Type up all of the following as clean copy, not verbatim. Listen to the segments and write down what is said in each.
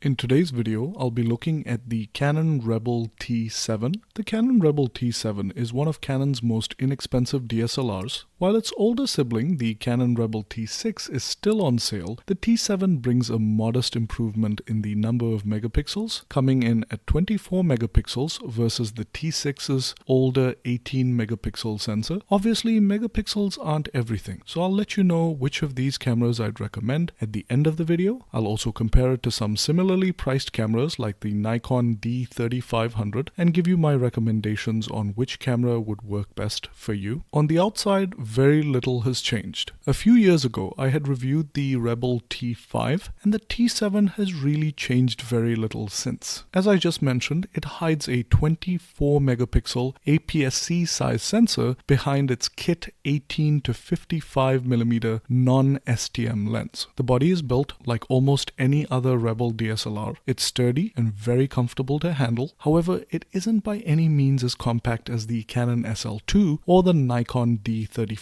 In today's video, I'll be looking at the Canon Rebel T7. The Canon Rebel T7 is one of Canon's most inexpensive DSLRs. While its older sibling, the Canon Rebel T6, is still on sale, the T7 brings a modest improvement in the number of megapixels, coming in at 24 megapixels versus the T6's older 18 megapixel sensor. Obviously, megapixels aren't everything, so I'll let you know which of these cameras I'd recommend at the end of the video. I'll also compare it to some similarly priced cameras like the Nikon D3500 and give you my recommendations on which camera would work best for you. On the outside, very little has changed. A few years ago, I had reviewed the Rebel T5, and the T7 has really changed very little since. As I just mentioned, it hides a 24 megapixel APS-C size sensor behind its kit 18 to 55mm non-STM lens. The body is built like almost any other Rebel DSLR. It's sturdy and very comfortable to handle. However, it isn't by any means as compact as the Canon SL2 or the Nikon D3500.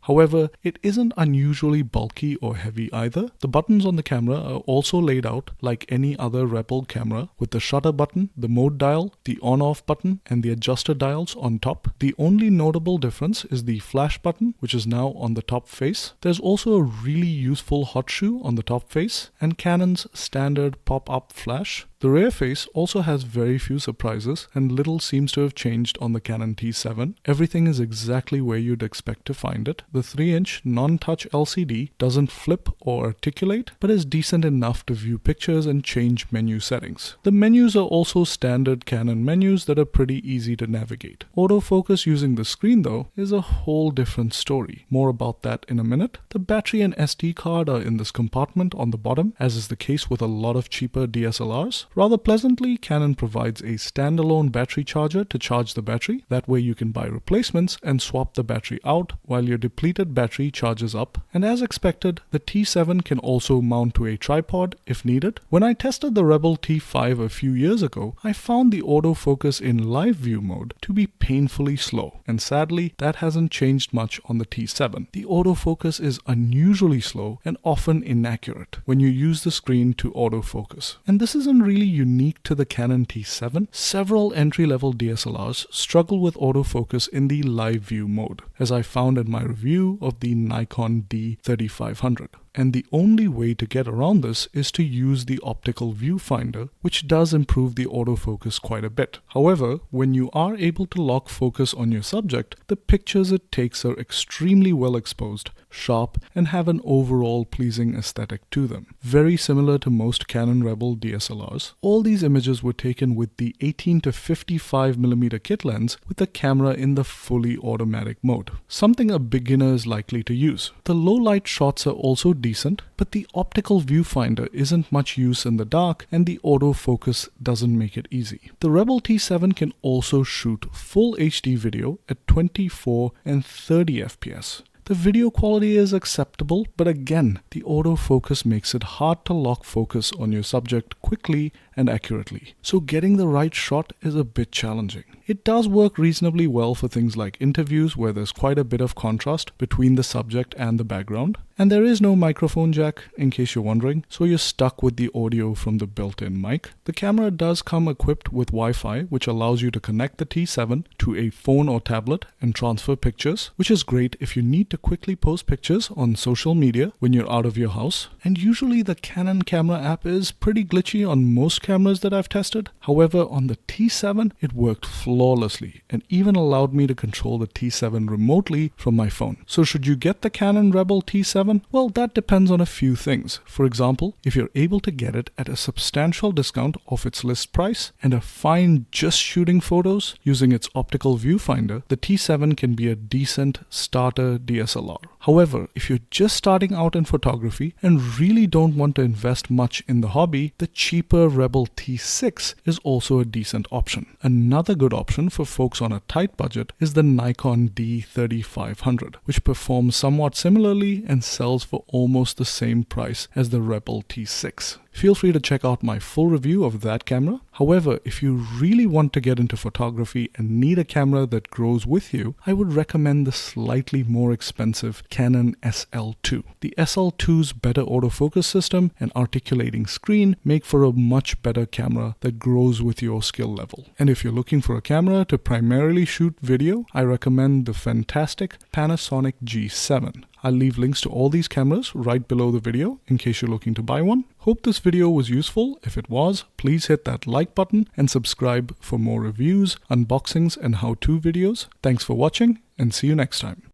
However, it isn't unusually bulky or heavy either. The buttons on the camera are also laid out like any other Rebel camera, with the shutter button, the mode dial, the on-off button, and the adjuster dials on top. The only notable difference is the flash button, which is now on the top face. There's also a really useful hot shoe on the top face, and Canon's standard pop-up flash. The rear face also has very few surprises, and little seems to have changed on the Canon T7. Everything is exactly where you'd expect to find it. The 3-inch non-touch LCD doesn't flip or articulate, but is decent enough to view pictures and change menu settings. The menus are also standard Canon menus that are pretty easy to navigate. Autofocus using the screen, though, is a whole different story. More about that in a minute. The battery and SD card are in this compartment on the bottom, as is the case with a lot of cheaper DSLRs. Rather pleasantly, Canon provides a standalone battery charger to charge the battery. That way you can buy replacements and swap the battery out while your depleted battery charges up. And as expected, the T7 can also mount to a tripod if needed. When I tested the Rebel T5 a few years ago, I found the autofocus in live view mode to be painfully slow, and sadly, that hasn't changed much on the T7. The autofocus is unusually slow and often inaccurate when you use the screen to autofocus. And this isn't really unique to the Canon T7. Several entry-level DSLRs struggle with autofocus in the live view mode, as I found in my review of the Nikon D3500. And the only way to get around this is to use the optical viewfinder, which does improve the autofocus quite a bit. However, when you are able to lock focus on your subject, the pictures it takes are extremely well exposed, sharp, and have an overall pleasing aesthetic to them. Very similar to most Canon Rebel DSLRs. All these images were taken with the 18 to 55mm kit lens with the camera in the fully automatic mode, something a beginner is likely to use. The low light shots are also decent, but the optical viewfinder isn't much use in the dark, and the autofocus doesn't make it easy. The Rebel T7 can also shoot full HD video at 24 and 30 FPS. The video quality is acceptable, but again, the autofocus makes it hard to lock focus on your subject quickly and accurately. So getting the right shot is a bit challenging. It does work reasonably well for things like interviews where there's quite a bit of contrast between the subject and the background. And there is no microphone jack, in case you're wondering, so you're stuck with the audio from the built-in mic. The camera does come equipped with Wi-Fi, which allows you to connect the T7 to a phone or tablet and transfer pictures, which is great if you need to quickly post pictures on social media when you're out of your house. And usually the Canon camera app is pretty glitchy on most cameras that I've tested. However, on the T7, it worked flawlessly and even allowed me to control the T7 remotely from my phone. So should you get the Canon Rebel T7? Well, that depends on a few things. For example, if you're able to get it at a substantial discount off its list price and are fine just shooting photos using its optical viewfinder, the T7 can be a decent starter DSLR. However, if you're just starting out in photography and really don't want to invest much in the hobby, the cheaper Rebel T6 is also a decent option. Another good option for folks on a tight budget is the Nikon D3500, which performs somewhat similarly and sells for almost the same price as the Rebel T6. feel free to check out my full review of that camera. However, if you really want to get into photography and need a camera that grows with you, I would recommend the slightly more expensive Canon SL2. The SL2's better autofocus system and articulating screen make for a much better camera that grows with your skill level. And if you're looking for a camera to primarily shoot video, I recommend the fantastic Panasonic G7. I'll leave links to all these cameras right below the video in case you're looking to buy one. Hope this video was useful. If it was, please hit that like button and subscribe for more reviews, unboxings, and how-to videos. Thanks for watching and see you next time.